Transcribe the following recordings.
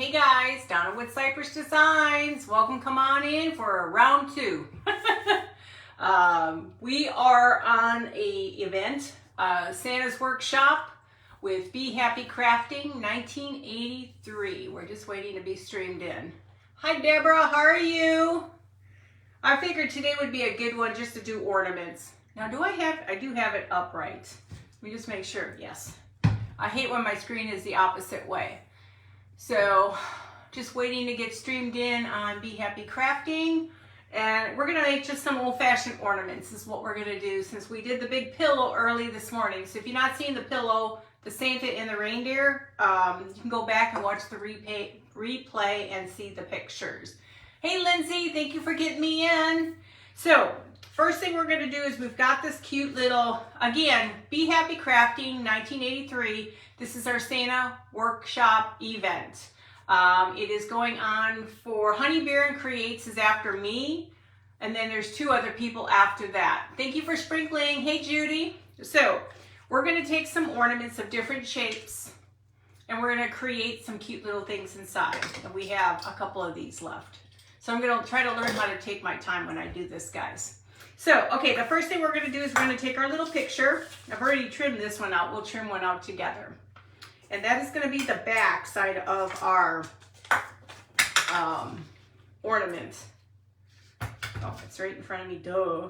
Hey guys, Donna with Cypress Designs. Welcome, come on in for round two. We are on a event, Santa's Workshop with Be Happy Crafting 1983. We're just waiting to be streamed in. Hi Deborah, how are you? I figured today would be a good one just to do ornaments. Now I do have it upright. Let me just make sure, yes. I hate when my screen is the opposite way. So just waiting to get streamed in on Be Happy Crafting. And we're gonna make just some old-fashioned ornaments is what we're gonna do since we did the big pillow early this morning. So if you're not seeing the pillow, the Santa and the reindeer, you can go back and watch the replay and see the pictures. Hey Lindsay, thank you for getting me in. So first thing we're gonna do is we've got this cute little, again, Be Happy Crafting 1983. This is our Santa Workshop event. It is going on for Honey Bear and Creates is after me, and then there's two other people after that. Thank you for sprinkling. Hey Judy. So we're gonna take some ornaments of different shapes and we're gonna create some cute little things inside. And we have a couple of these left. So I'm gonna try to learn how to take my time when I do this, guys. So, okay, the first thing we're gonna do is we're gonna take our little picture. I've already trimmed this one out. We'll trim one out together. And that is gonna be the back side of our ornament. Oh, it's right in front of me, duh.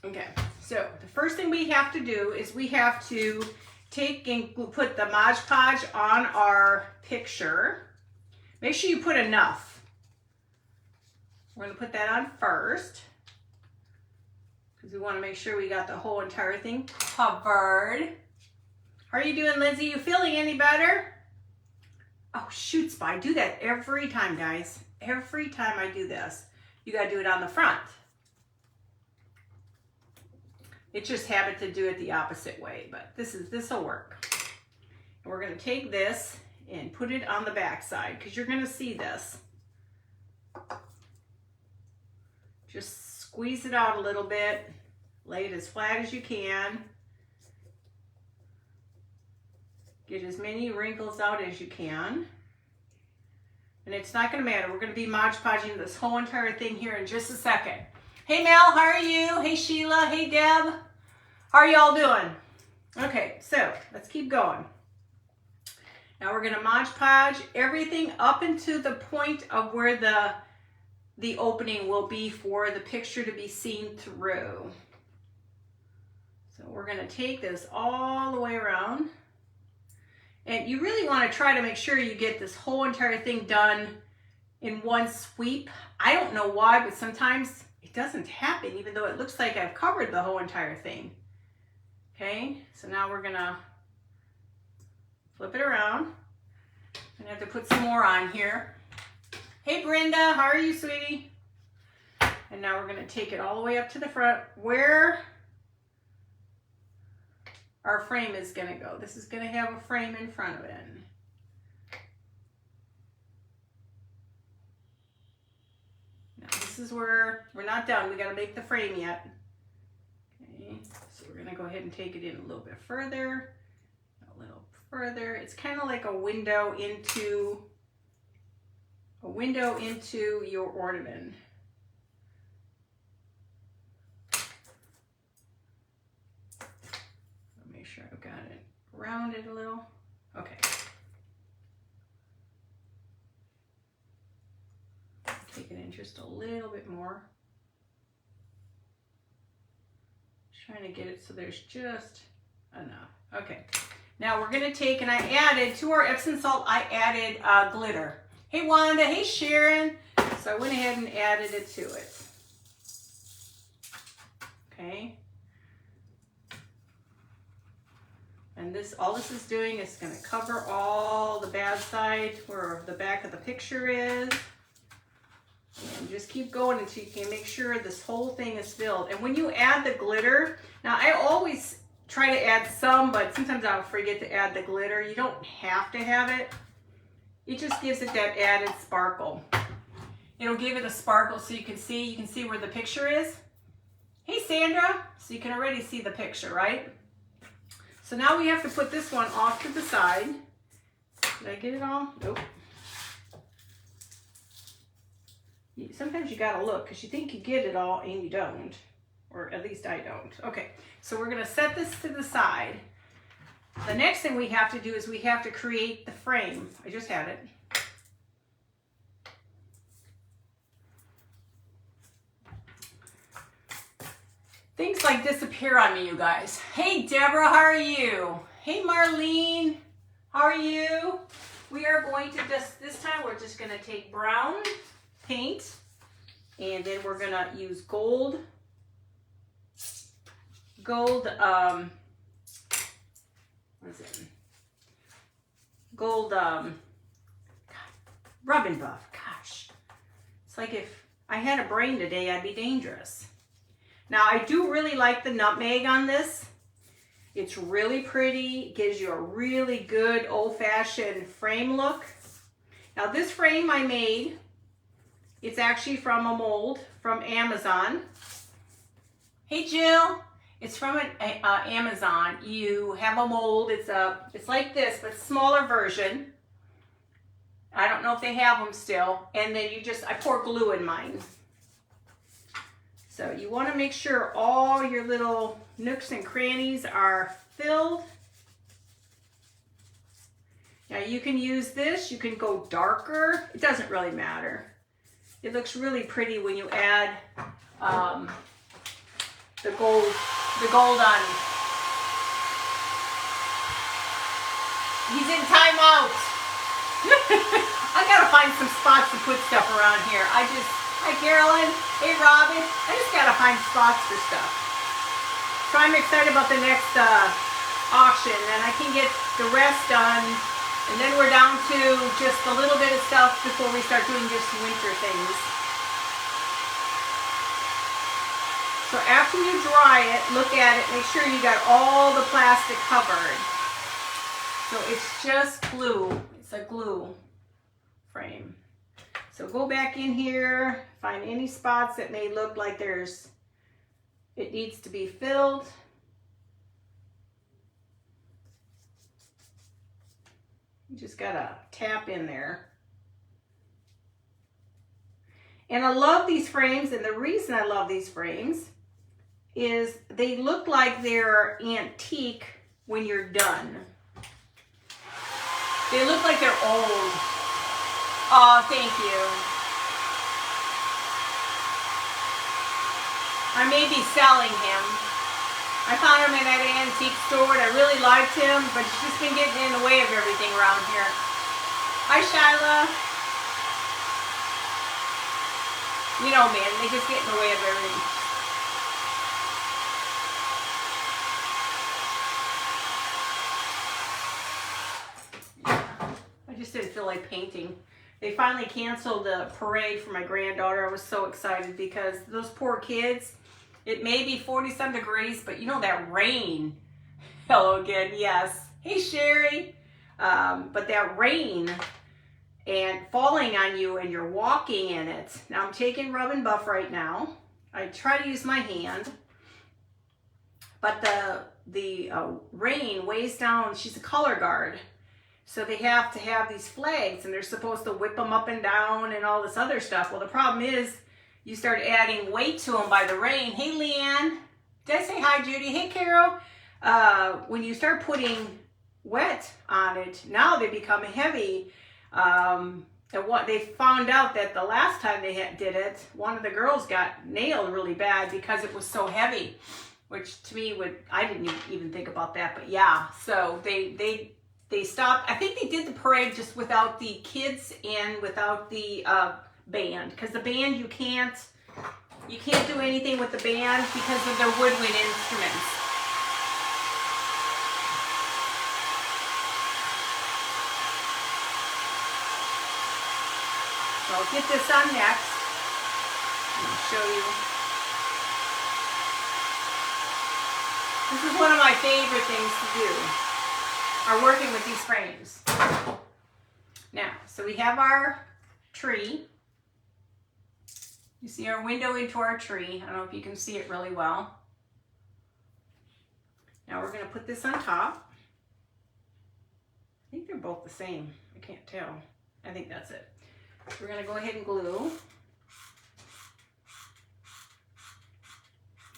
Okay, so the first thing we have to do is we have to take and put the Mod Podge on our picture. Make sure you put enough. We're gonna put that on first because we wanna make sure we got the whole entire thing covered. How are you doing, Lindsay? You feeling any better? Oh, shoot, Spy, I do that every time, guys. Every time I do this, you gotta do it on the front. It's just habit to do it the opposite way, but this will work. And we're gonna take this and put it on the back side because you're gonna see this. Just squeeze it out a little bit, lay it as flat as you can. Get as many wrinkles out as you can. And it's not gonna matter. We're gonna be Mod Podging this whole entire thing here in just a second. Hey Mel, how are you? Hey Sheila, hey Deb. How are y'all doing? Okay, so let's keep going. Now we're gonna Mod Podge everything up into the point of where the opening will be for the picture to be seen through. So we're gonna take this all the way around. And you really wanna try to make sure you get this whole entire thing done in one sweep. I don't know why, but sometimes it doesn't happen, even though it looks like I've covered the whole entire thing. Okay, so now we're gonna flip it around. I have to put some more on here. Hey Brenda, how are you, sweetie? And now we're gonna take it all the way up to the front where our frame is gonna go. This is gonna have a frame in front of it. Now this is where we're not done. We gotta make the frame yet. Okay, so we're gonna go ahead and take it in a little bit further, a little further. It's kind of like a window into your ornament. Make sure I've got it rounded a little. Okay. Take it in just a little bit more. Trying to get it so there's just enough. Okay. Now we're gonna take, and I added to our Epsom salt, I added glitter. Hey Wanda, hey Sharon. So I went ahead and added it to it. Okay. And all this is doing is gonna cover all the bad side where the back of the picture is. And just keep going until you can make sure this whole thing is filled. And when you add the glitter, now I always try to add some, but sometimes I'll forget to add the glitter. You don't have to have it. It just gives it that added sparkle. It'll give it a sparkle so you can see where the picture is. Hey Sandra, so you can already see the picture, right? So now we have to put this one off to the side. Did I get it all? Nope. Sometimes you gotta look because you think you get it all and you don't. Or at least I don't. Okay, so we're gonna set this to the side. The next thing we have to do is we have to create the frame. I just had it. Things like disappear on me, you guys. Hey, Deborah, how are you? Hey, Marlene, how are you? We are going to just, this time we're just gonna take brown paint and then we're gonna use gold, what is it? Gold, rub and buff, gosh. It's like if I had a brain today, I'd be dangerous. Now, I do really like the nutmeg on this. It's really pretty. It gives you a really good old-fashioned frame look. Now, this frame I made, it's actually from a mold from Amazon. Hey, Jill. It's from Amazon. You have a mold. It's like this, but smaller version. I don't know if they have them still. And then I pour glue in mine. So you want to make sure all your little nooks and crannies are filled. Now you can use this, you can go darker. It doesn't really matter. It looks really pretty when you add the gold on. He's in timeout. I gotta find some spots to put stuff around here. Hi Carolyn, hey Robin, I just gotta find spots for stuff. So I'm excited about the next auction, and I can get the rest done, and then we're down to just a little bit of stuff before we start doing just winter things. So after you dry it, look at it, make sure you got all the plastic covered. So it's just glue, it's a glue frame. So go back in here, find any spots that may look like it needs to be filled. You just gotta tap in there. And I love these frames, and the reason I love these frames is they look like they're antique when you're done. They look like they're old. Oh, thank you. I may be selling him. I found him in that antique store and I really liked him, but he's just been getting in the way of everything around here. Hi, Shyla. You know, man, they just get in the way of everything. I just didn't feel like painting. They finally canceled the parade for my granddaughter. I was so excited because those poor kids, it may be 40-some degrees, but you know that rain. Hello again, yes. Hey, Sherry. But that rain and falling on you and you're walking in it. Now I'm taking rub and buff right now. I try to use my hand, but the rain weighs down. She's a color guard. So they have to have these flags and they're supposed to whip them up and down and all this other stuff. Well, the problem is you start adding weight to them by the rain. Hey, Leanne. Did I say hi, Judy? Hey, Carol. When you start putting wet on it, now they become heavy. And what they found out that the last time they did it, one of the girls got nailed really bad because it was so heavy, which to me I didn't even think about that, but yeah. So they stopped. I think they did the parade just without the kids and without the band, because the band you can't do anything with the band because of their woodwind instruments. So I'll get this on next. I'll show you. This is one of my favorite things to do, are working with these frames. Now, so we have our tree. You see our window into our tree. I don't know if you can see it really well. Now we're going to put this on top. I think they're both the same. I can't tell. I think that's it. We're going to go ahead and glue.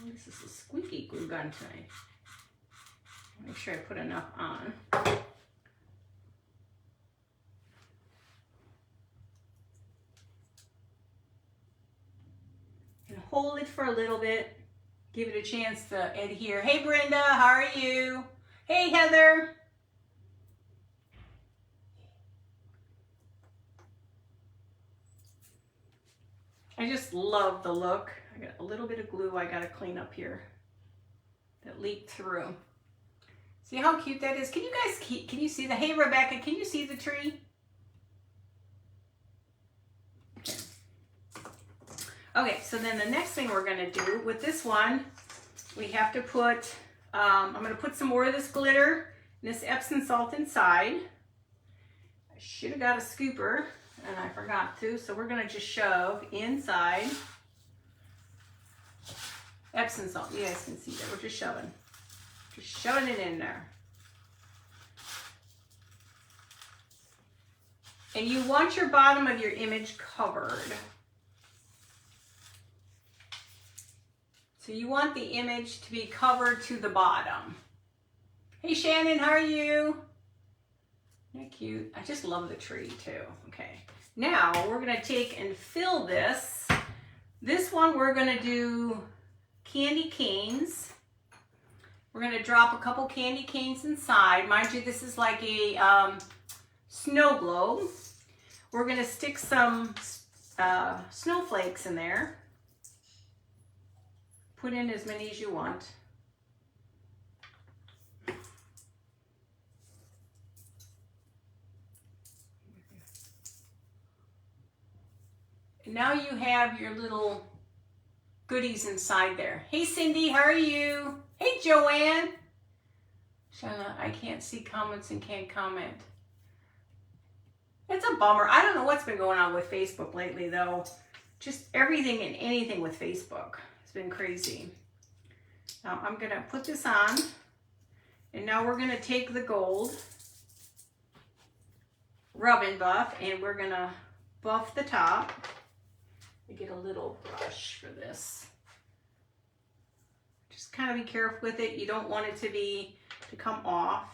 Oh, this is a squeaky glue gun tonight. Make sure I put enough on. And hold it for a little bit. Give it a chance to adhere. Hey Brenda, how are you? Hey Heather. I just love the look. I got a little bit of glue I gotta clean up here that leaked through. See how cute that is? Can you guys, can you see the, hey Rebecca, can you see the tree? Okay. Okay, so then the next thing we're gonna do with this one, we have to put, I'm gonna put some more of this glitter and this Epsom salt inside. I should have got a scooper and I forgot to, so we're gonna just shove inside Epsom salt. You guys can see that, we're just shoving it in there. And you want your bottom of your image covered. So you want the image to be covered to the bottom. Hey Shannon, how are you? Isn't that cute? I just love the tree too. Okay, now we're gonna take and fill this. This one we're gonna do candy canes. We're gonna drop a couple candy canes inside. Mind you, this is like a snow globe. We're gonna stick some snowflakes in there. Put in as many as you want. And now you have your little goodies inside there. Hey Cindy, how are you? Hey Joanne. Shauna, I can't see comments and can't comment. It's a bummer. I don't know what's been going on with Facebook lately though. Just everything and anything with Facebook. It's been crazy. Now I'm gonna put this on and now we're gonna take the gold rub and buff and we're gonna buff the top. I get a little brush for this. Just kind of be careful with it. You don't want it to come off.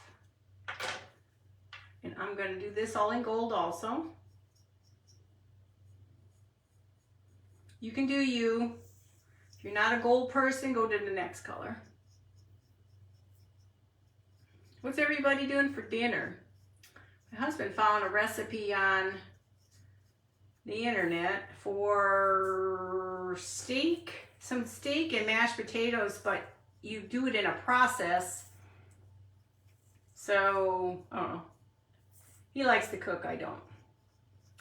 And I'm going to do this all in gold also. You can do you. If you're not a gold person, go to the next color. What's everybody doing for dinner? My husband found a recipe on the internet for steak, some steak and mashed potatoes, but you do it in a process. So, I don't know. He likes to cook, I don't.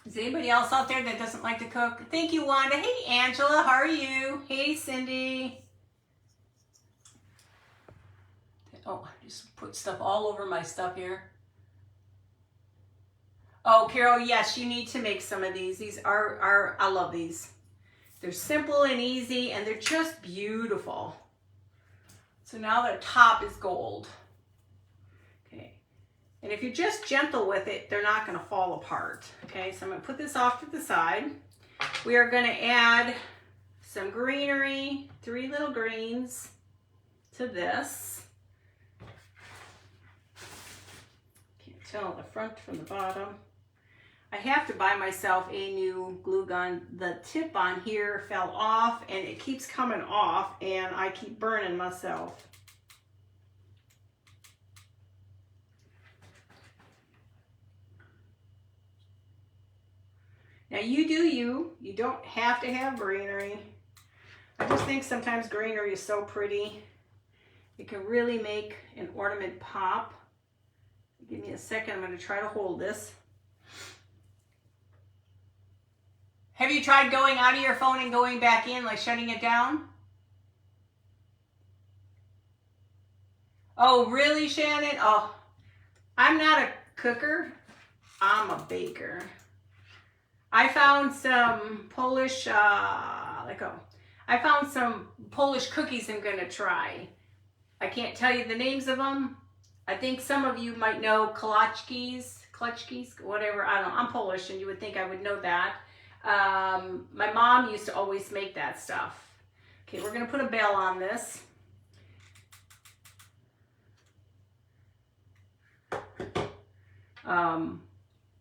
Is anybody else out there that doesn't like to cook? Thank you, Wanda. Hey, Angela, how are you? Hey, Cindy. Oh, I just put stuff all over my stuff here. Oh, Carol, yes, you need to make some of these. These are I love these. They're simple and easy, and they're just beautiful. So now the top is gold. Okay. And if you're just gentle with it, they're not going to fall apart. Okay, so I'm going to put this off to the side. We are going to add some greenery, 3 little greens to this. Can't tell the front from the bottom. I have to buy myself a new glue gun. The tip on here fell off and it keeps coming off and I keep burning myself. Now you do you. You don't have to have greenery. I just think sometimes greenery is so pretty. It can really make an ornament pop. Give me a second. I'm going to try to hold this. Have you tried going out of your phone and going back in, like shutting it down? Oh, really, Shannon? Oh, I'm not a cooker. I'm a baker. I found some Polish, I found some Polish cookies I'm going to try. I can't tell you the names of them. I think some of you might know kolaczkis, whatever. I don't know. I'm Polish, and you would think I would know that. My mom used to always make that stuff. Okay, we're going to put a bell on this.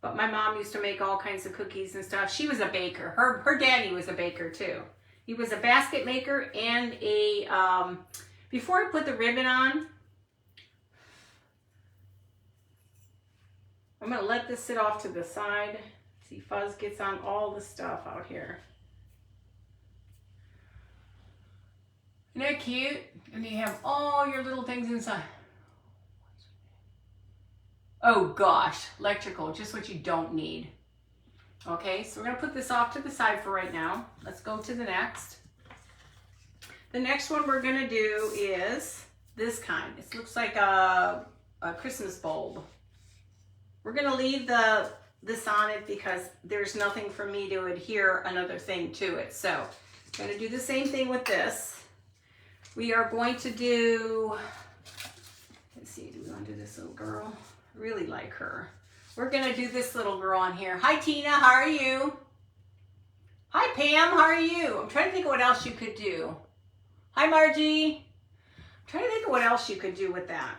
But my mom used to make all kinds of cookies and stuff. She was a baker. Her daddy was a baker too. He was a basket maker and a, before I put the ribbon on, I'm going to let this sit off to the side. See, fuzz gets on all the stuff out here. Isn't that cute? And you have all your little things inside. Oh gosh, electrical, just what you don't need. Okay, so we're going to put this off to the side for right now. Let's go to the next. The next one we're going to do is this kind. It looks like a Christmas bulb. We're going to leave this on it because there's nothing for me to adhere another thing to it. So I'm going to do the same thing with this. We are going to do, let's see, do we want to do this little girl? I really like her. We're going to do this little girl on here. Hi, Tina. How are you? Hi, Pam. How are you? I'm trying to think of what else you could do. Hi, Margie. I'm trying to think of what else you could do with that.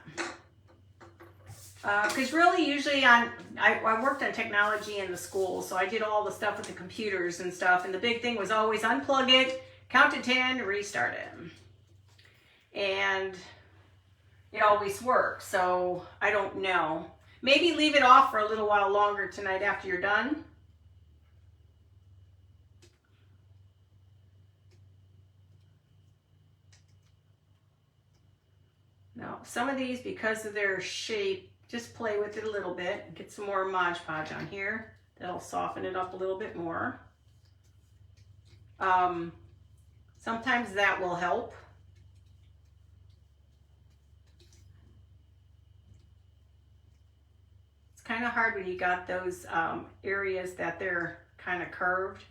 Because really, usually I worked on technology in the school, so I did all the stuff with the computers and stuff, and the big thing was always unplug it, count to 10, restart it. And it always works, so I don't know. Maybe leave it off for a little while longer tonight after you're done. Now, some of these, because of their shape, just play with it a little bit and get some more Mod Podge on here. That'll soften it up a little bit more. Sometimes that will help. It's kind of hard when you got those areas that they're kind of curved.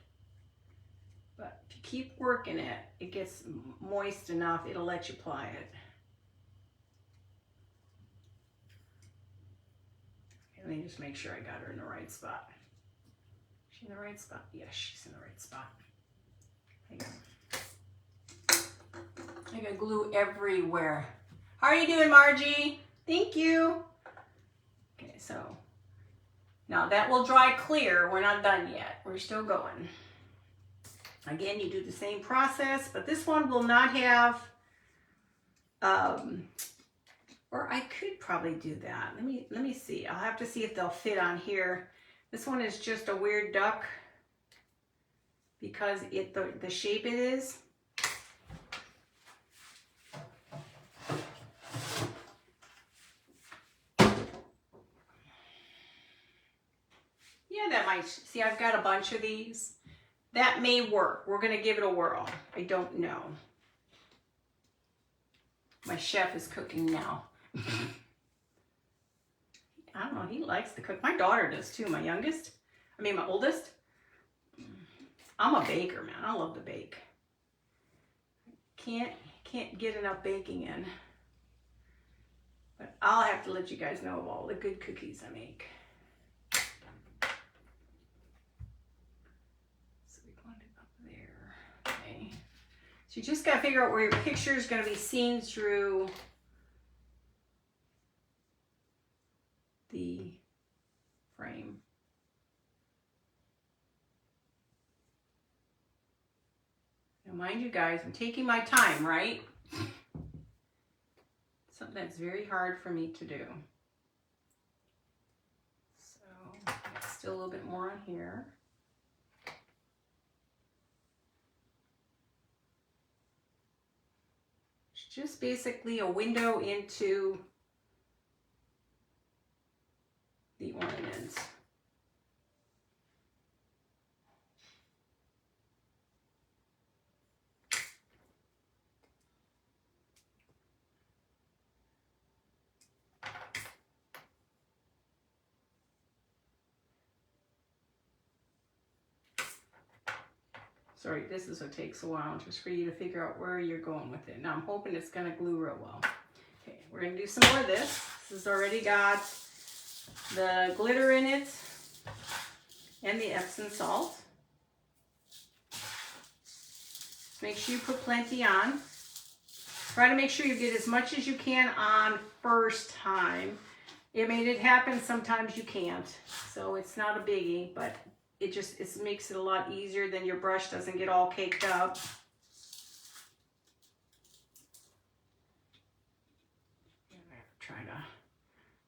But if you keep working it, it gets moist enough, it'll let you apply it. Let me just make sure I got her in the right spot. Is she in the right spot? Yes, she's in the right spot. Hang on. I got glue everywhere. How are you doing, Margie? Thank you. Okay, so now that will dry clear. We're not done yet. We're still going. Again, you do the same process, but this one will not have, or I could probably do that. Let me see. I'll have to see if they'll fit on here. This one is just a weird duck because the shape it is. Yeah, that might, see, I've got a bunch of these. That may work. We're going to give it a whirl. I don't know. My chef is cooking now. I don't know, he likes to cook. My daughter does too, my oldest. I'm a baker, man. I love to bake. Can't get enough baking in. But I'll have to let you guys know of all the good cookies I make. So we want it up there. Okay. So you just got to figure out where your picture is going to be seen through the frame. Now mind you guys, I'm taking my time, right? Something that's very hard for me to do. So still a little bit more on here. It's just basically a window into the ornaments. Sorry, this is what takes a while, just for you to figure out where you're going with it. Now I'm hoping it's gonna glue real well. We're going to do some more of this. This has already got the glitter in it and the Epsom salt. Make sure you put plenty on. Try to make sure you get as much as you can on first time. I mean, it happens sometimes you can't, so it's not a biggie, but it makes it a lot easier. Then your brush doesn't get all caked up. Try to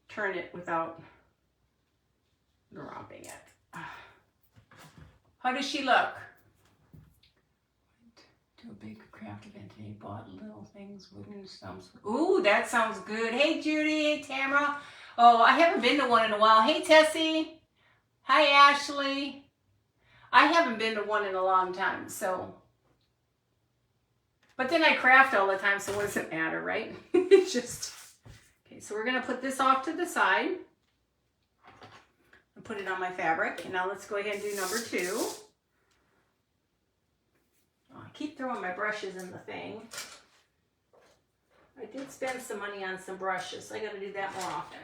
turn it without dropping it. How does she look? To a big craft event and he bought little things, wooden stumps. Ooh, that sounds good. Hey Judy, hey Tamara. Oh, I haven't been to one in a while. Hey Tessie. Hi Ashley. I haven't been to one in a long time, so. But then I craft all the time, so what does it matter, right? It's just. Okay, so we're gonna put this off to the side. And put it on my fabric. And now let's go ahead and do number 2. I keep throwing my brushes in the thing. I did spend some money on some brushes, so I got to do that more often.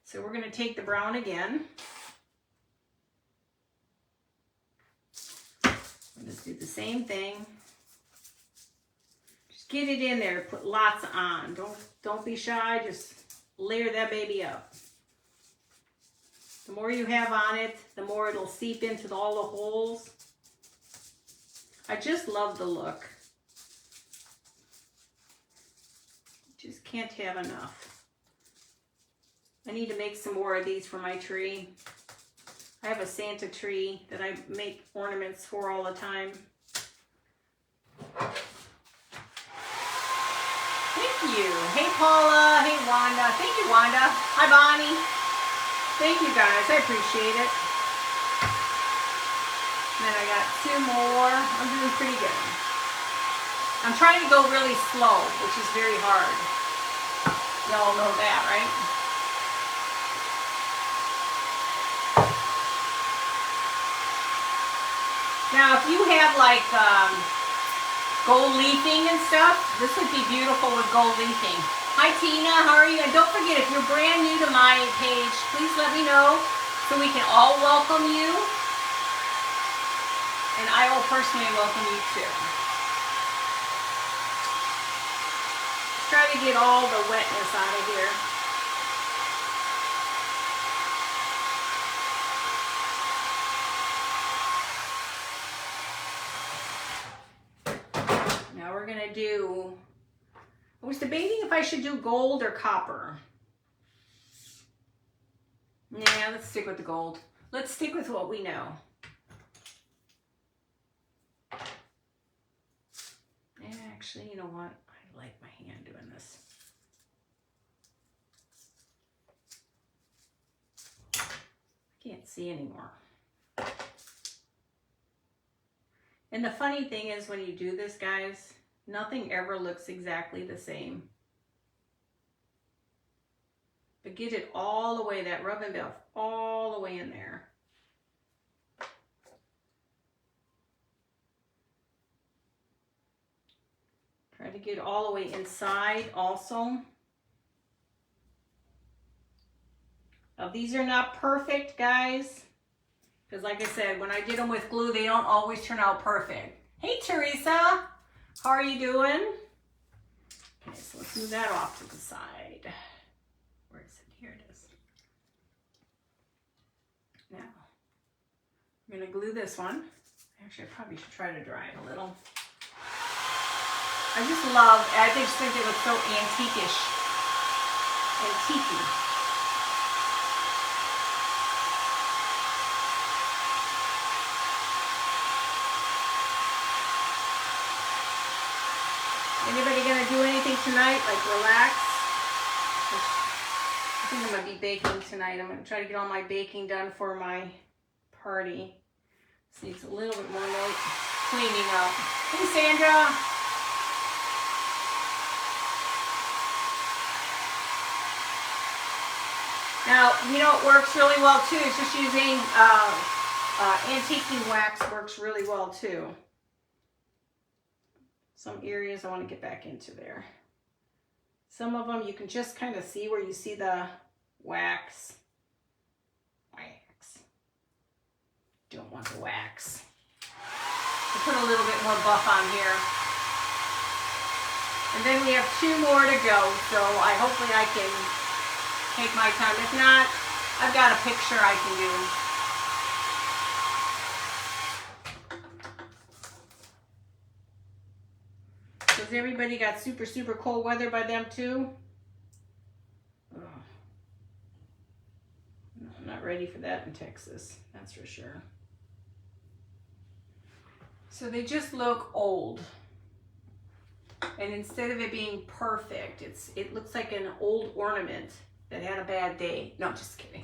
So we're going to take the brown again. Let's do the same thing. Just get it in there. Put lots on. Don't be shy. Just layer that baby up. The more you have on it, the more it'll seep into all the holes. I just love the look. Just can't have enough. I need to make some more of these for my tree. I have a Santa tree that I make ornaments for all the time. Thank you. Hey Paula. Hey Wanda. Thank you, Wanda. Hi Bonnie. Thank you guys. I appreciate it. And then I got 2 more. I'm doing pretty good. I'm trying to go really slow, which is very hard. Y'all know that, right? Now, if you have like gold leafing and stuff, this would be beautiful with gold leafing. Hi Tina, how are you? And don't forget, if you're brand new to my page, please let me know so we can all welcome you. And I will personally welcome you too. Try to get all the wetness out of here. Now we're going to do, I was debating if I should do gold or copper. Nah, let's stick with the gold. Let's stick with what we know. Actually, you know what? I like my hand doing this. I can't see anymore. And the funny thing is when you do this, guys, nothing ever looks exactly the same. But get it all the way, that rub and buff, all the way in there. Try to get all the way inside also. Now, these are not perfect, guys. Because like I said, when I did them with glue, they don't always turn out perfect. Hey, Teresa. How are you doing? Okay, so let's move that off to the side. Where is it? Here it is. Now, I'm going to glue this one. Actually, I probably should try to dry it a little. I just think it looks so antique-ish. Antique-y. Anybody gonna do anything tonight? Like relax? I think I'm gonna be baking tonight. I'm gonna try to get all my baking done for my party. This needs a little bit more cleaning up. Hey, Sandra. Now, you know what works really well too is just using antiquing wax works really well too. Some areas I want to get back into there. Some of them you can just kind of see where you see the wax. Don't want the wax. I'll put a little bit more buff on here. And then we have 2 more to go, so hopefully I can take my time. If not, I've got a picture I can do. Has everybody got super, super cold weather by them too? Oh. No, I'm not ready for that in Texas, that's for sure. So they just look old. And instead of it being perfect, it looks like an old ornament that had a bad day. No, just kidding.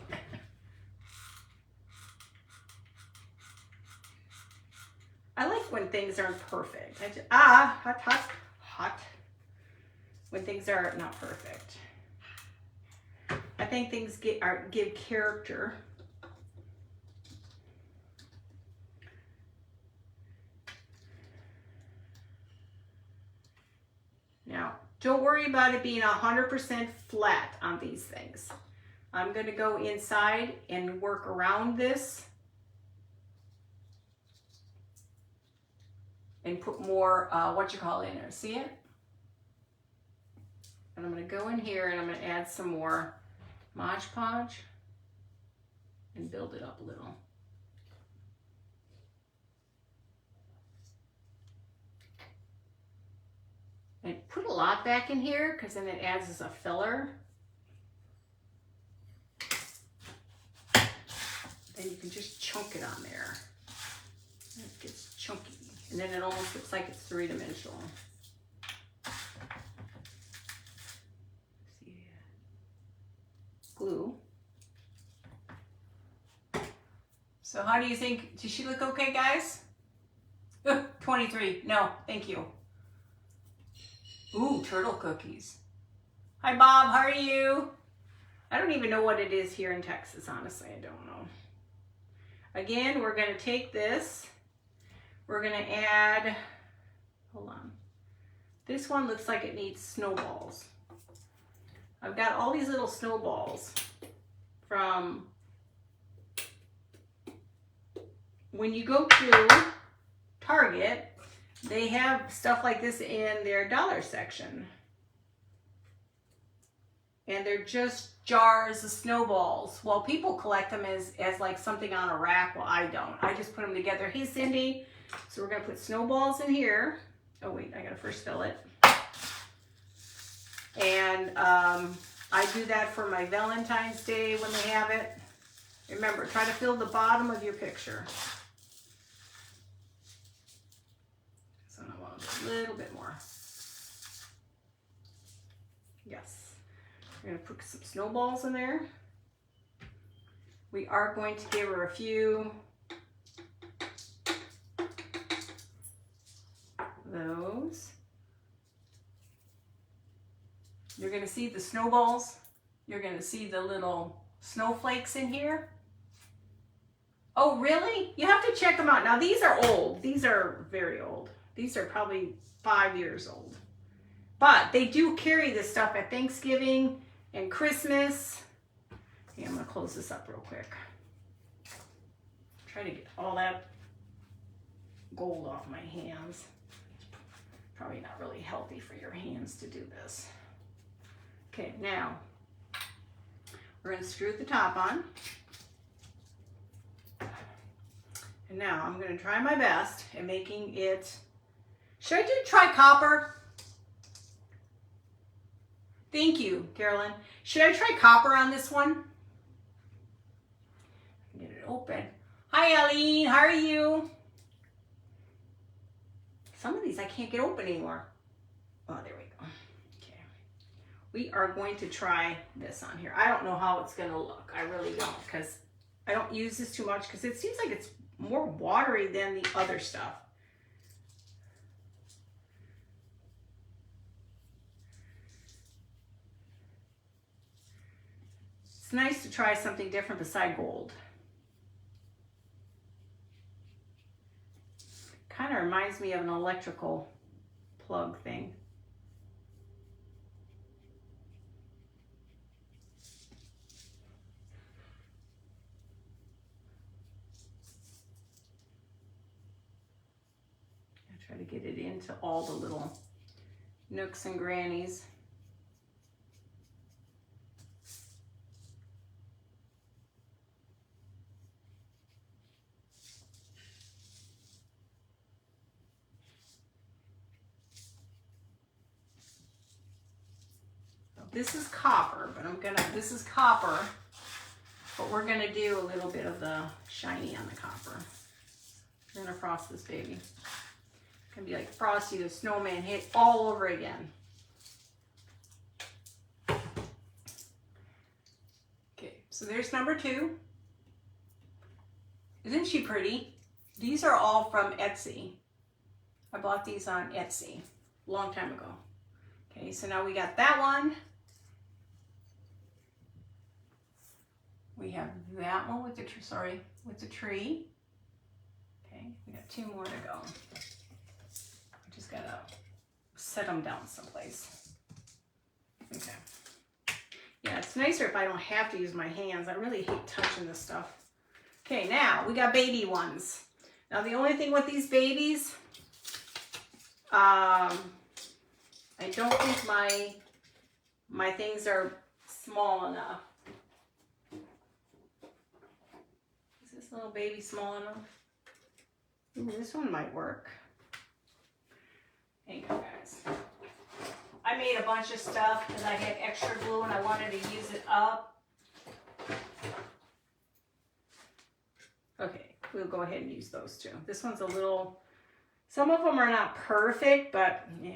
I like when things aren't perfect. Hot. When things are not perfect. I think things give character. Now, don't worry about it being 100% flat on these things. I'm going to go inside and work around this and put more, in there. See it? And I'm going to go in here and I'm going to add some more Mod Podge and build it up a little. I put a lot back in here because then it adds as a filler. Then you can just chunk it on there. It gets chunky. And then it almost looks like it's 3-dimensional. See, glue. So how do you think, does she look okay, guys? 23, no, thank you. Ooh, turtle cookies. Hi, Bob, how are you? I don't even know what it is here in Texas, honestly, I don't know. Again, we're gonna take this, we're gonna add, hold on. This one looks like it needs snowballs. I've got all these little snowballs from when you go to Target, they have stuff like this in their dollar section. And they're just jars of snowballs. Well, people collect them as like something on a rack. Well, I don't. I just put them together. Hey, Cindy. So we're going to put snowballs in here. Oh, wait. I got to first fill it. And I do that for my Valentine's Day when they have it. Remember, try to fill the bottom of your picture. So I want a little bit more. Yes. We're going to put some snowballs in there. We are going to give her a few of those. You're going to see the snowballs. You're going to see the little snowflakes in here. Oh, really? You have to check them out. Now, these are old. These are very old. These are probably 5 years old. But they do carry this stuff at Thanksgiving and Christmas. Okay, I'm going to close this up real quick. Try to get all that gold off my hands. It's probably not really healthy for your hands to do this. Okay, now we're going to screw the top on. And now I'm going to try my best at making it. Should I try copper? Thank you, Carolyn. Should I try copper on this one? Get it open. Hi, Eileen. How are you? Some of these I can't get open anymore. Oh, there we go. Okay. We are going to try this on here. I don't know how it's going to look. I really don't, because I don't use this too much because it seems like it's more watery than the other stuff. It's nice to try something different beside gold. Kind of reminds me of an electrical plug thing. Try to get it into all the little nooks and crannies. This is copper, but this is copper, but we're gonna do a little bit of the shiny on the copper. We're gonna frost this baby. It's gonna be like Frosty the Snowman hit all over again. Okay, so there's number 2. Isn't she pretty? These are all from Etsy. I bought these on Etsy a long time ago. Okay, so now we got that one. We have that one with the tree. Okay, we got 2 more to go. I just gotta set them down someplace. Okay. Yeah, it's nicer if I don't have to use my hands. I really hate touching this stuff. Okay, now we got baby ones. Now the only thing with these babies, I don't think my things are small enough. Is this little baby small enough? Ooh, this one might work. There you go, guys. I made a bunch of stuff because I had extra glue and I wanted to use it up. Okay, we'll go ahead and use those 2. This one's a little, some of them are not perfect, but yeah,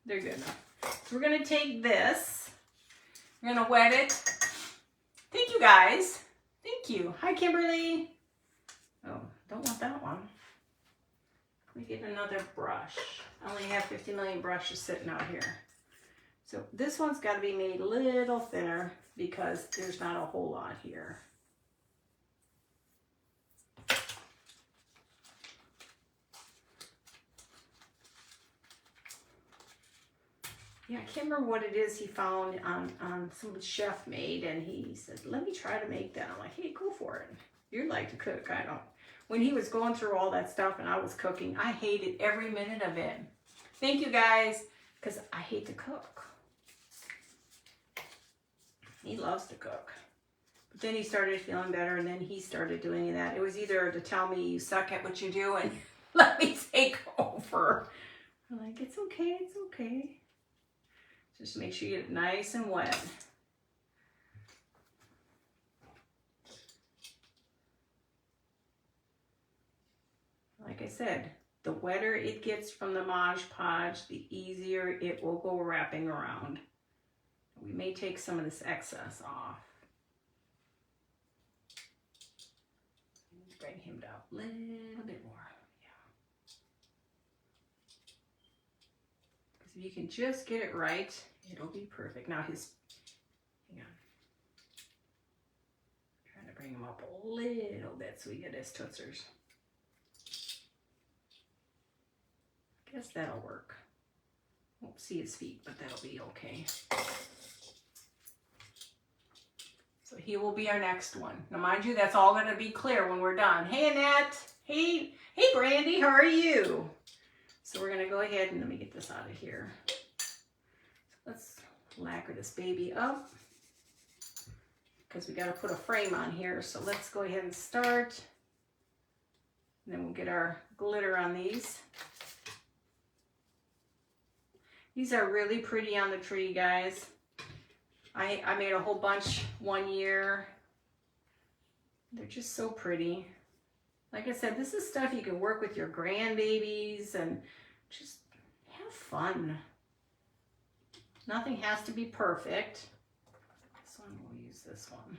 they're good enough. So we're gonna take this, we're gonna wet it. Thank you guys. Thank you. Hi, Kimberly. Oh, don't want that one. Let me get another brush. I only have 50 million brushes sitting out here. So this one's got to be made a little thinner because there's not a whole lot here. Yeah, I can't remember what it is he found on some chef made, and he said, let me try to make that. I'm like, hey, go for it. You like to cook, I don't. When he was going through all that stuff and I was cooking, I hated every minute of it. Thank you guys, because I hate to cook. He loves to cook. But then he started feeling better, and then he started doing that. It was either to tell me you suck at what you do and let me take over. I'm like, it's okay, it's okay. Just make sure you get it nice and wet. Like I said, the wetter it gets from the Mod Podge, the easier it will go wrapping around. We may take some of this excess off. Bring him down a little bit more. Yeah. Because if you can just get it right, it'll be perfect. Now hang on. Trying to bring him up a little bit so we get his tootsers. Guess that'll work. Won't see his feet, but that'll be okay. So he will be our next one. Now mind you, that's all gonna be clear when we're done. Hey Annette, hey Brandy, how are you? So we're gonna go ahead and let me get this out of here. So let's lacquer this baby up because we gotta put a frame on here. So let's go ahead and start. And then we'll get our glitter on these. These are really pretty on the tree, guys. I made a whole bunch one year. They're just so pretty. Like I said, this is stuff you can work with your grandbabies and just have fun. Nothing has to be perfect. This one, we'll use this one.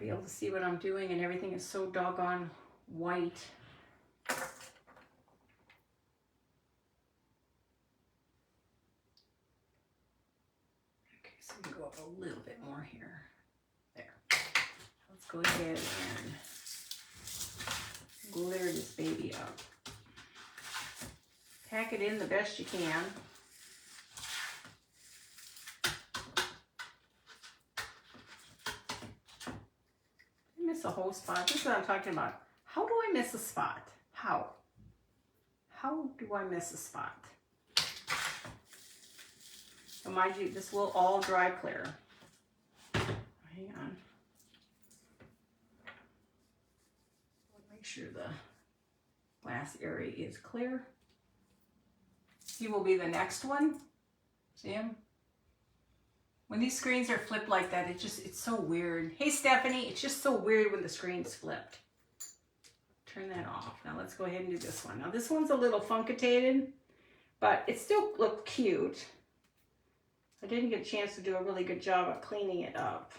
Be able to see what I'm doing, and everything is so doggone white. Okay, so we can go up a little bit more here. There. Let's go ahead and glitter this baby up. Pack it in the best you can. miss a whole spot. This is what I'm talking about. How do I miss a spot? How? How do I miss a spot? And mind you, this will all dry clear. Hang on. Make sure the glass area is clear. He will be the next one. See him? When these screens are flipped like that, it's so weird. Hey Stephanie, it's just so weird when the screen's flipped. Turn that off. Now let's go ahead and do this one. Now this one's a little funkated, but it still looked cute. I didn't get a chance to do a really good job of cleaning it up.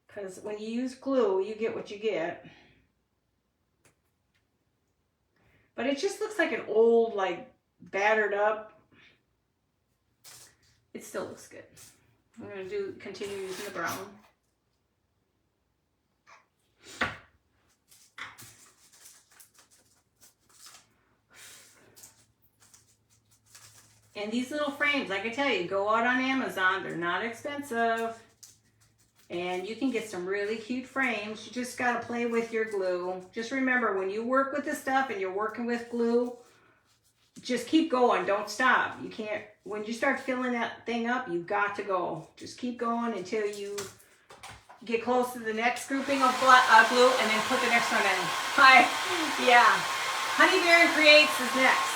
Because when you use glue, you get what you get. But it just looks like an old, like, battered up. It still looks good. I'm going to continue using the brown. And these little frames, like I tell you, go out on Amazon. They're not expensive. And you can get some really cute frames. You just got to play with your glue. Just remember, when you work with this stuff and you're working with glue, just keep going. Don't stop. You can't, when you start filling that thing up, you've got to go. Just keep going until you get close to the next grouping of glue and then put the next one in. Hi. Yeah. Honey Bear Creates is next.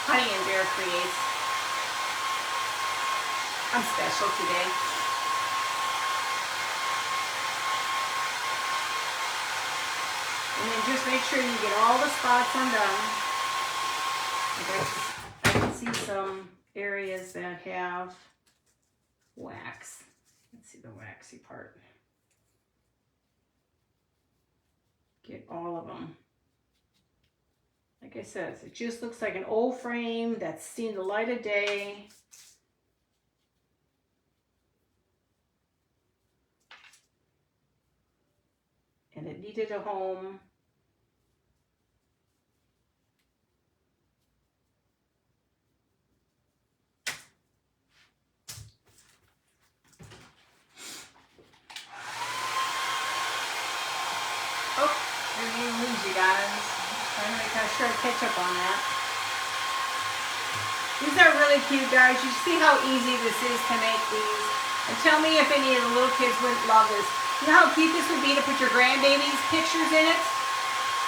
Honey and Bear Creates. I'm special today. And then just make sure you get all the spots undone. I can see some areas that have wax. Let's see the waxy part. Get all of them. Like I said, it just looks like an old frame that's seen the light of day. And it needed a home. Oh, I didn't even lose you guys. Trying to make sure I catch up on that. These are really cute, guys. You see how easy this is to make these. And tell me if any of the little kids wouldn't love this. You know how cute this would be to put your grandbaby's pictures in it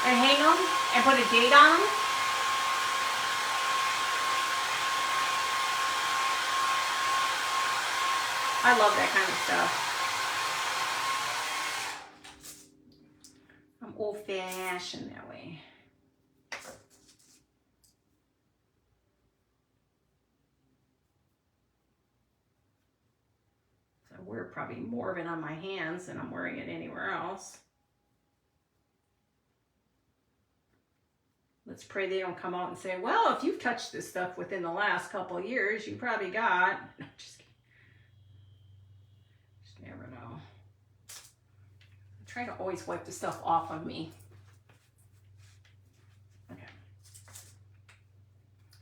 and hang them and put a date on them? I love that kind of stuff. I'm old-fashioned that way. I wear probably more of it on my hands than I'm wearing it anywhere else. Let's pray they don't come out and say, well, if you've touched this stuff within the last couple of years, you probably got. No, just kidding. Just never know. I try to always wipe the stuff off of me. Okay.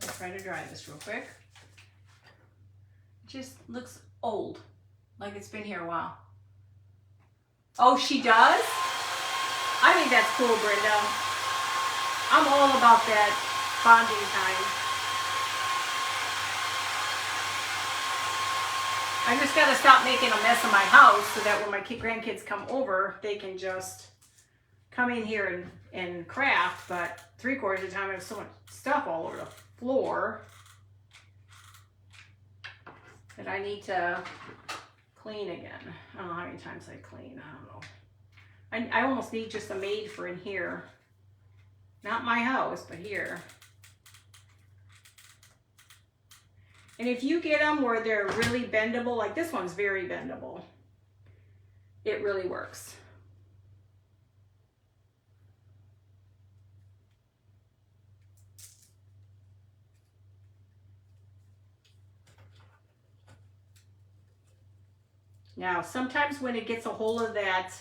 I'll try to dry this real quick. It just looks old. Like it's been here a while. Oh, she does? I think that's cool, Brenda. I'm all about that bonding time. I just got to stop making a mess of my house so that when my grandkids come over, they can just come in here and craft. But 3/4 of the time, I have so much stuff all over the floor that I need to clean again. I don't know how many times I clean. I don't know. I almost need just a maid for in here. Not my house, but here. And if you get them where they're really bendable, like this one's very bendable, it really works. Now, sometimes when it gets a hold of that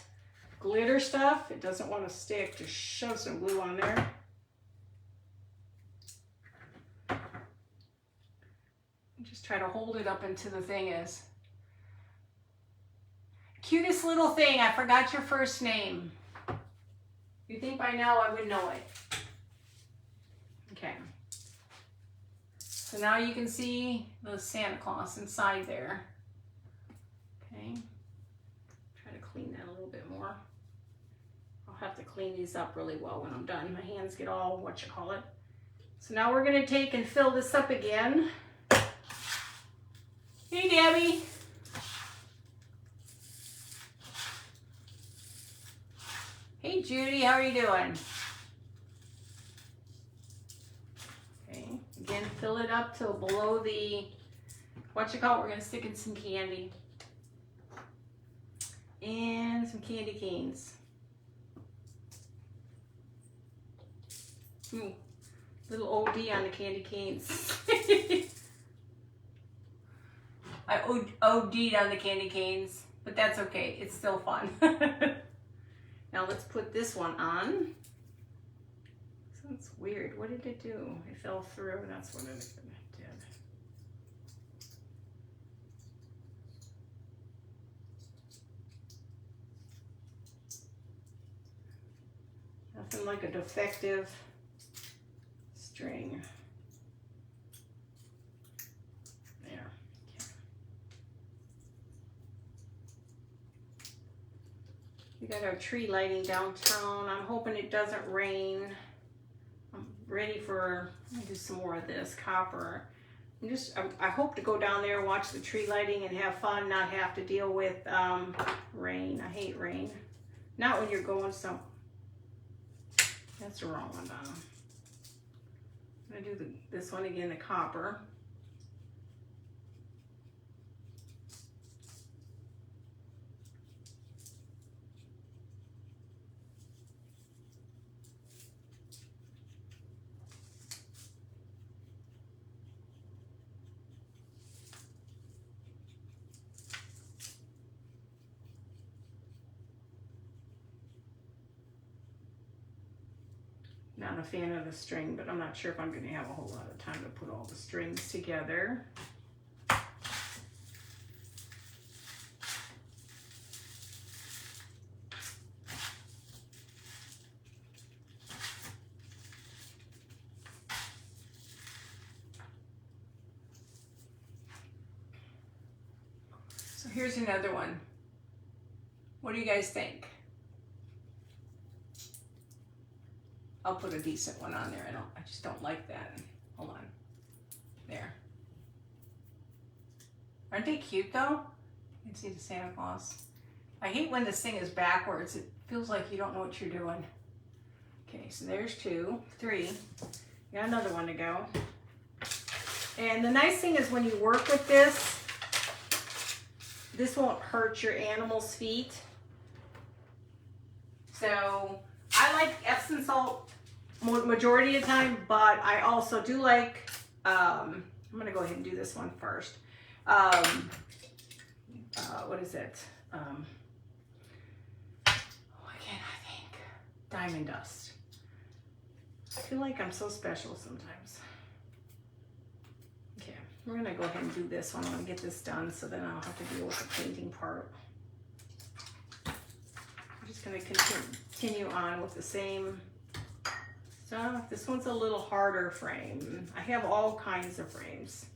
glitter stuff, it doesn't want to stick. Just shove some glue on there. Just try to hold it up until the thing is. Cutest little thing, I forgot your first name. You'd think by now I would know it. Okay. So now you can see the Santa Claus inside there. Okay. Try to clean that a little bit more. I'll have to clean these up really well when I'm done. My hands get all, So now we're gonna take and fill this up again. Hey, Debbie. Hey, Judy, how are you doing? Okay, again, fill it up till below the, we're gonna stick in some candy. And some candy canes. Ooh, little OD on the candy canes. I OD'd on the candy canes, but that's okay. It's still fun. Now let's put this one on. That's weird. What did it do? It fell through. That's what it did. Nothing like a defective string. We got our tree lighting downtown. I'm hoping it doesn't rain. I'm ready for, let me do some more of this copper. I hope to go down there, watch the tree lighting and have fun, not have to deal with rain. I hate rain. Not when you're going that's the wrong one. I'm gonna do this one again, the copper. Not a fan of the string, but I'm not sure if I'm going to have a whole lot of time to put all the strings together. So here's another one. What do you guys think? I'll put a decent one on there. I just don't like that. Hold on. There. Aren't they cute though? You can see the Santa Claus. I hate when this thing is backwards. It feels like you don't know what you're doing. Okay, so there's 2, 3. Got another one to go. And the nice thing is when you work with this won't hurt your animal's feet. So I like Epsom salt majority of the time, but I also do like, I'm gonna go ahead and do this one first. What is it? Again, I think diamond dust. I feel like I'm so special sometimes. Okay, we're gonna go ahead and do this one. I'm gonna get this done so then I don't have to deal with the painting part. I'm just gonna continue on with the same stuff. This one's a little harder frame. I have all kinds of frames.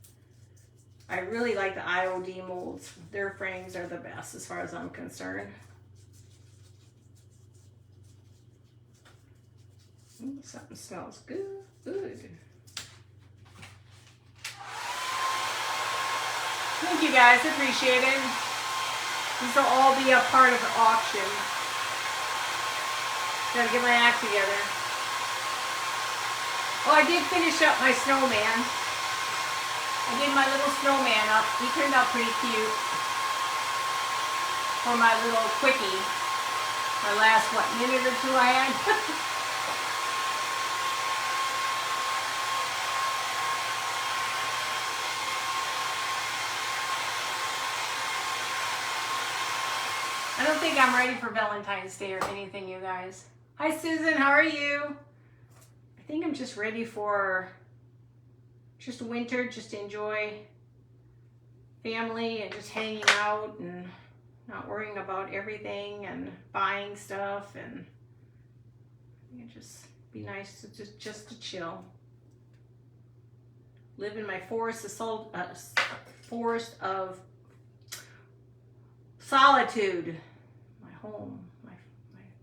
I really like the IOD molds. Their frames are the best as far as I'm concerned. Ooh, something smells good. Thank you guys, appreciate it. These will all be a part of the auction. Gotta get my act together. Oh, I did finish up my snowman. I did my little snowman up. He turned out pretty cute. For my little quickie. My last, what, minute or 2 I had? I don't think I'm ready for Valentine's Day or anything, you guys. Hi, Susan. How are you? I think I'm just ready for just winter, just to enjoy family and just hanging out and not worrying about everything and buying stuff, and it just be nice to just to chill. Live in my forest of solitude. My home,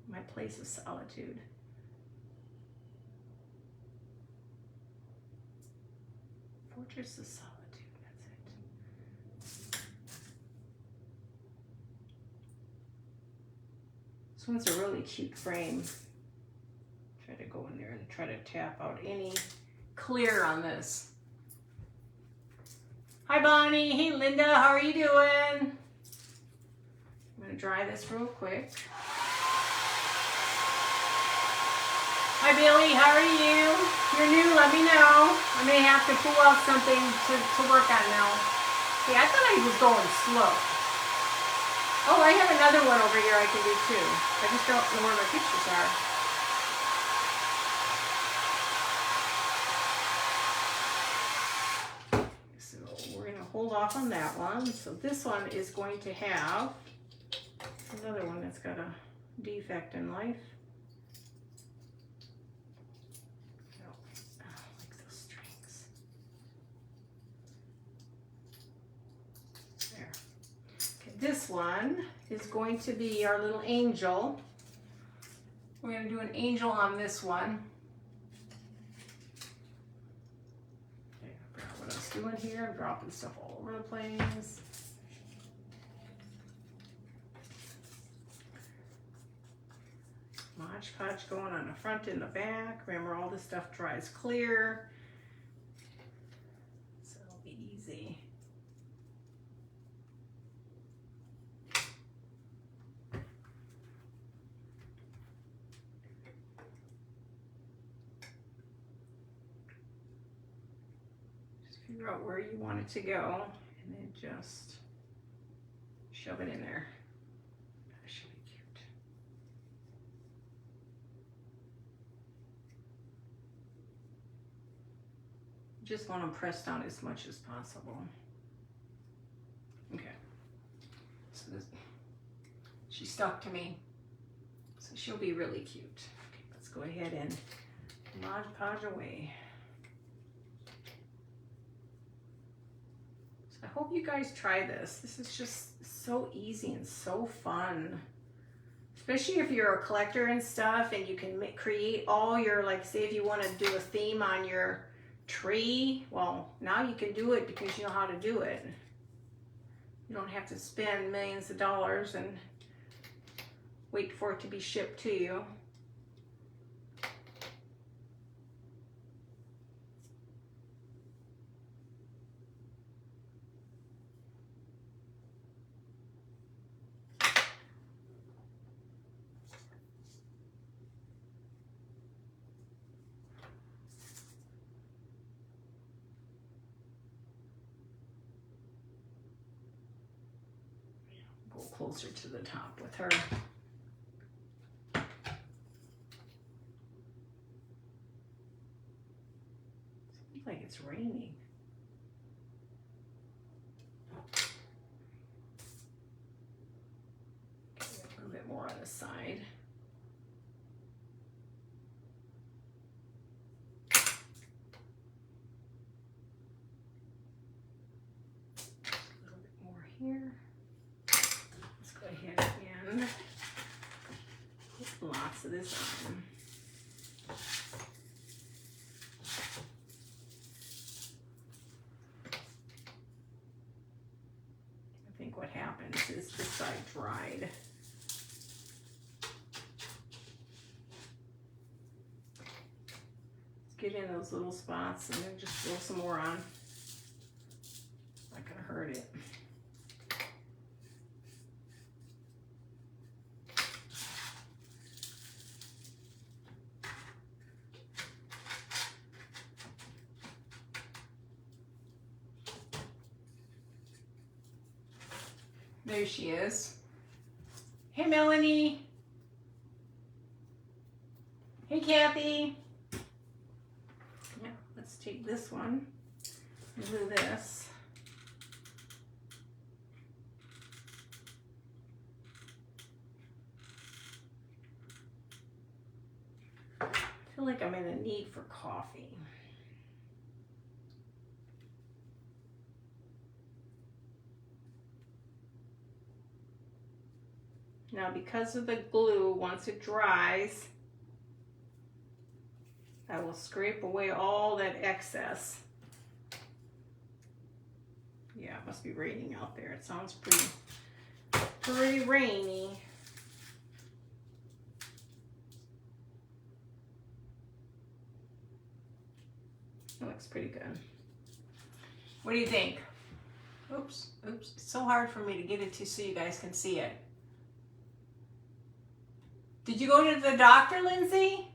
my place of solitude. Fortress of solitude, that's it. This one's a really cute frame. Try to go in there and try to tap out any clear on this. Hi Bonnie, hey Linda, how are you doing? I'm gonna dry this real quick. Hi Billy, how are you? If you're new, let me know. I may have to pull out something to work on now. See, I thought I was going slow. Oh, I have another one over here I can do too. I just don't know where my pictures are. So we're going to hold off on that one. So this one is going to have another one that's got a defect in life. I like those strings. There. Okay, this one is going to be our little angel. We're going to do an angel on this one. Okay, I forgot what I was doing here. I'm dropping stuff all over the place. Mod Podge going on the front and the back. Remember, all this stuff dries clear, so it'll be easy. Just figure out where you want it to go, and then just shove it in there. Just want them pressed down as much as possible. Okay, so this, she stuck to me, so she'll be really cute. Okay, let's go ahead and Mod Podge away. So I hope you guys try this. This is just so easy and so fun. Especially if you're a collector and stuff, and you can create all your, like, say if you want to do a theme on your tree, well, now you can do it because you know how to do it. You don't have to spend millions of dollars and wait for it to be shipped to you. Closer to the top with her. Seems like it's raining. Okay, a little bit more on the side. A little bit more here. Put lots of this on. I think what happens is this side dried. Let's get in those little spots and then just throw some more on. Not gonna hurt it. There she is. Hey, Melanie. Hey, Kathy. Yeah, let's take this one and do this. I feel like I'm in a need for coffee. Now, because of the glue, once it dries, I will scrape away all that excess. Yeah, it must be raining out there. It sounds pretty rainy. It looks pretty good. What do you think? Oops. It's so hard for me to get it to so you guys can see it. Did you go to the doctor, Lindsay?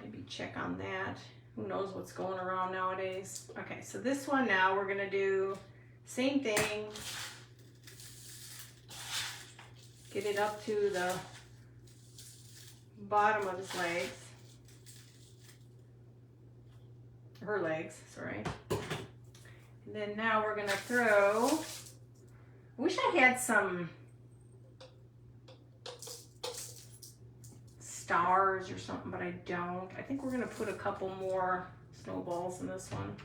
Maybe check on that. Who knows what's going around nowadays. Okay, so this one now we're gonna do same thing. Get it up to the bottom of his legs. Her legs, sorry. And then now we're gonna throw, I wish I had some stars or something, but I don't. I think we're gonna put a couple more snowballs in this one.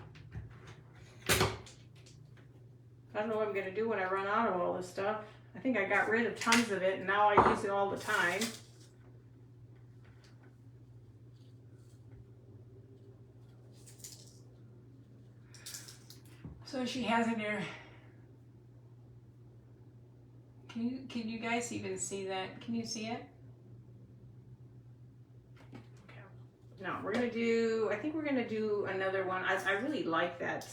I don't know what I'm gonna do when I run out of all this stuff. I think I got rid of tons of it and now I use it all the time. So she has it here. Can you guys even see that? Can you see it? Okay. Now we're gonna do, I think we're gonna do another one. I really like that.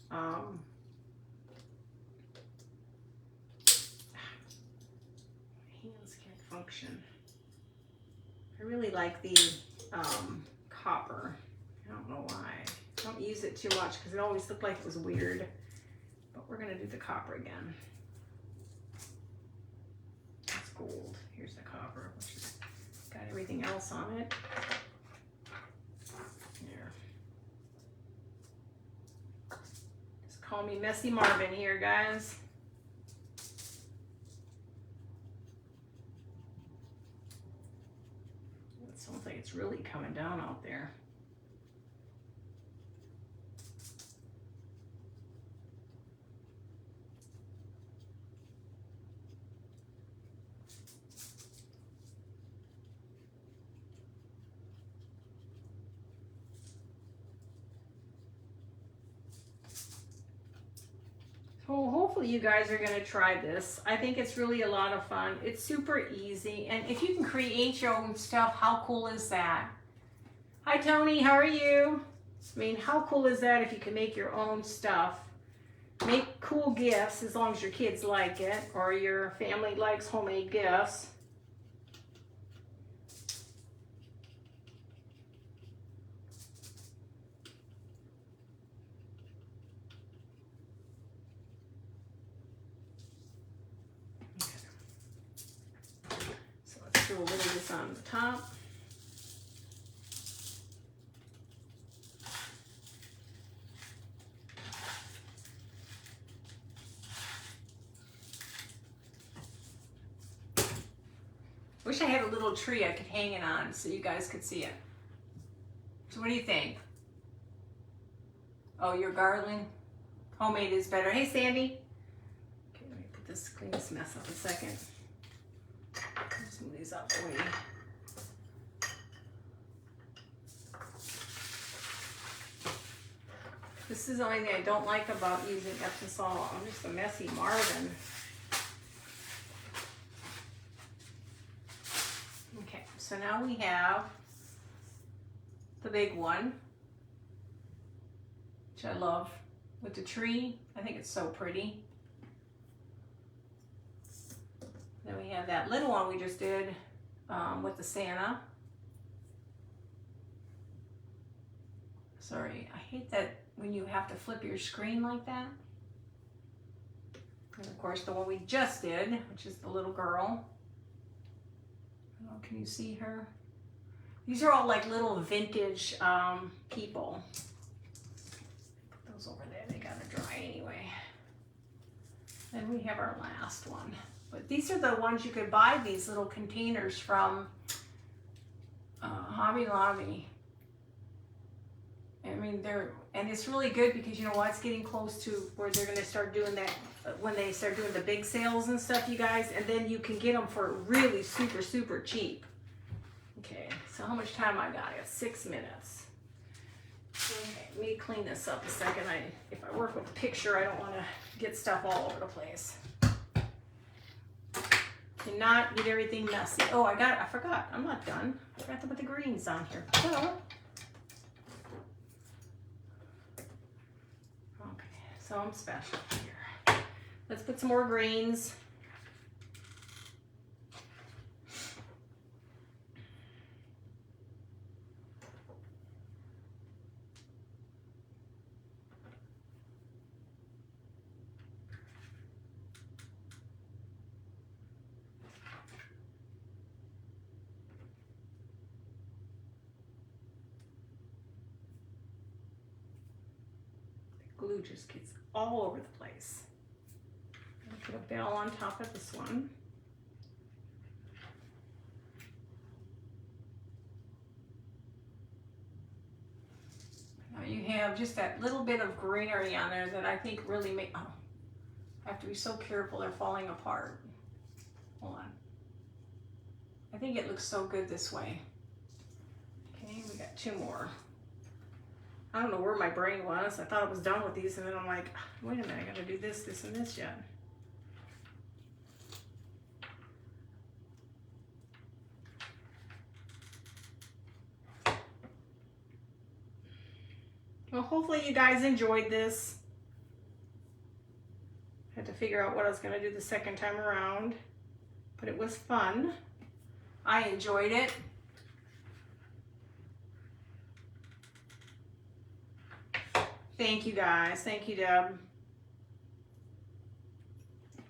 My hands can't function. I really like the copper. I don't know why. I don't use it too much because it always looked like it was weird. But we're gonna do the copper again. That's gold. Here's the copper, which has got everything else on it. Here. Just call me Messy Marvin here, guys. It sounds like it's really coming down out there. So hopefully you guys are gonna try this. I think it's really a lot of fun. It's super easy. And if you can create your own stuff, how cool is that? Hi Tony, how are you? I mean, how cool is that if you can make your own stuff? Make cool gifts as long as your kids like it or your family likes homemade gifts. Do a little of this on the top. Wish I had a little tree I could hang it on so you guys could see it. So what do you think? Oh, your garland? Homemade is better. Hey, Sandy. Okay, let me put this, clean this mess up a second. Just move these out the way. This is the only thing I don't like about using Epsom salt. I'm just a messy Marvin. Okay, so now we have the big one, which I love, with the tree. I think it's so pretty. Then we have that little one we just did with the Santa. Sorry, I hate that when you have to flip your screen like that. And of course the one we just did, which is the little girl. Oh, can you see her? These are all like little vintage people. Put those over there, they gotta dry anyway. Then we have our last one. But these are the ones you could buy, these little containers from Hobby Lobby. I mean, and it's really good because you know what, it's getting close to where they're going to start doing that, when they start doing the big sales and stuff, you guys, and then you can get them for really super, super cheap. Okay, so how much time I got? I got 6 minutes. Okay, let me clean this up a second. If I work with a picture, I don't want to get stuff all over the place. And not get everything messy. Oh, I forgot. I'm not done. I forgot to put the greens on here. So, okay, so I'm special here. Let's put some more greens. Glue just gets all over the place. I'm gonna put a bell on top of this one. Now you have just that little bit of greenery on there that I think really I have to be so careful they're falling apart. Hold on. I think it looks so good this way. Okay, we got 2 more. I don't know where my brain was. I thought I was done with these, and then I'm like, wait a minute, I gotta do this, this, and this yet. Well, hopefully you guys enjoyed this. I had to figure out what I was gonna do the second time around, but it was fun. I enjoyed it. Thank you guys. Thank you, Deb.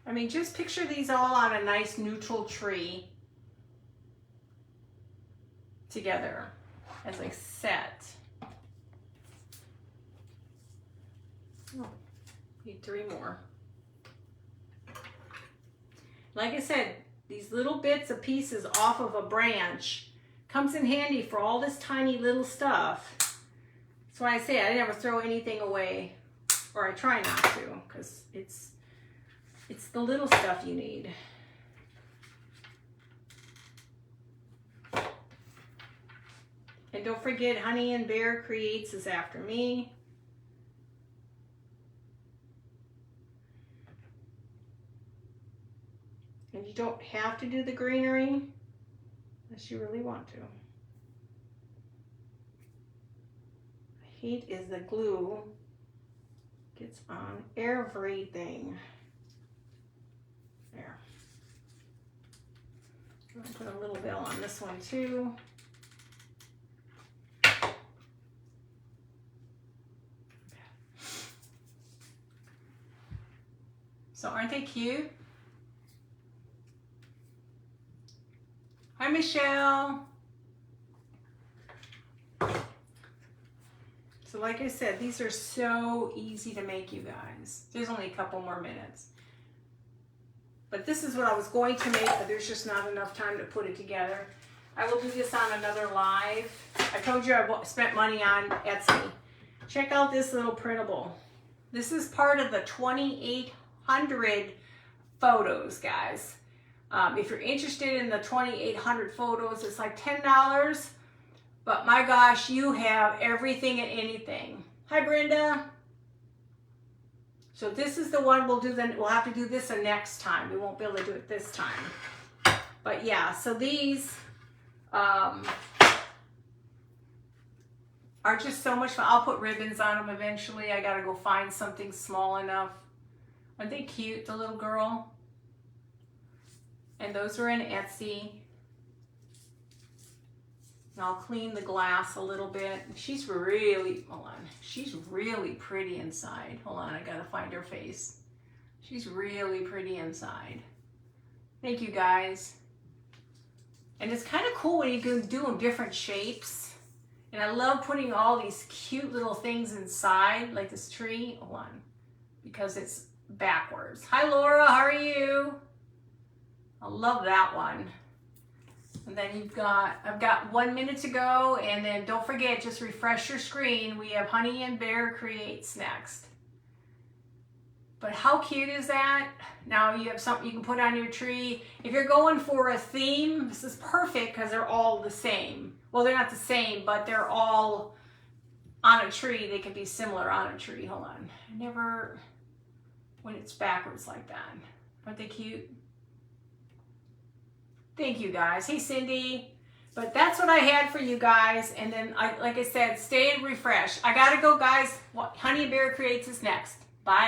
I mean, just picture these all on a nice neutral tree together as a set. Oh, need 3 more. Like I said, these little bits of pieces off of a branch comes in handy for all this tiny little stuff. That's why I say I never throw anything away, or I try not to, because it's the little stuff you need. And don't forget, Honey and Bear Creates is after me. And you don't have to do the greenery unless you really want to. Heat is the glue. Gets on everything. There. I'm gonna put a little bell on this one too. So aren't they cute? Hi, Michelle. So like I said, these are so easy to make, you guys. There's only a couple more minutes. But this is what I was going to make, but there's just not enough time to put it together. I will do this on another live. I told you I spent money on Etsy. Check out this little printable. This is part of the 2,800 photos, guys. If you're interested in the 2,800 photos, it's like $10. But my gosh, you have everything and anything. Hi, Brenda. So this is the one we'll do. Then we'll have to do this the next time. We won't be able to do it this time. But yeah, so these are just so much fun. I'll put ribbons on them eventually. I gotta go find something small enough. Aren't they cute, the little girl? And those are in Etsy. And I'll clean the glass a little bit. She's really, hold on, she's really pretty inside. Hold on, I gotta find her face. She's really pretty inside. Thank you, guys. And it's kind of cool when you can do them different shapes. And I love putting all these cute little things inside, like this tree. Hold on, because it's backwards. Hi, Laura, how are you? I love that one. And then I've got 1 minute to go, and then don't forget, just refresh your screen. We have Honey and Bear Creates next. But how cute is that? Now you have something you can put on your tree. If you're going for a theme, this is perfect because they're all the same. Well, they're not the same, but they're all on a tree. They can be similar on a tree. Hold on. I never, when it's backwards like that. Aren't they cute? Thank you guys. Hey Cindy. But that's what I had for you guys. And then, like I said, stay and refresh. I gotta go, guys. Honey and Bear Creates is next. Bye.